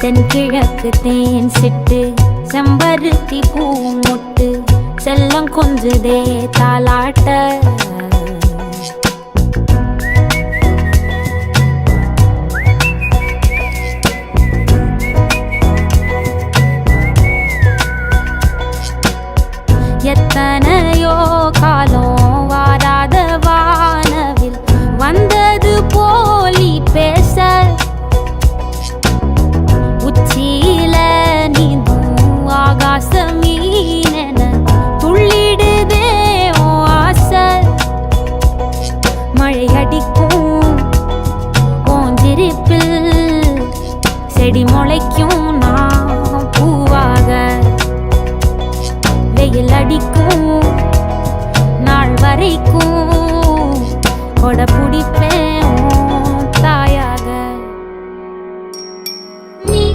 தென்கிழக்கு தேன் சிட்டு செம்பருத்தி பூ முட்டு செல்லம் கொஞ்சுதே தாலாட்ட எத்தனையோ காலம் வாராத வானவில் வந்தது போலி பேச உச்சியில நீந்தும் ஆகாச மீனென துள்ளிடுதே உன் ஆசை மழை அடிக்கும் ஓஞ்சிருப்பில் செடி முளைக்கும் நான் பூவாக வெயில் அடிக்கும் நாள் வரைக்கும்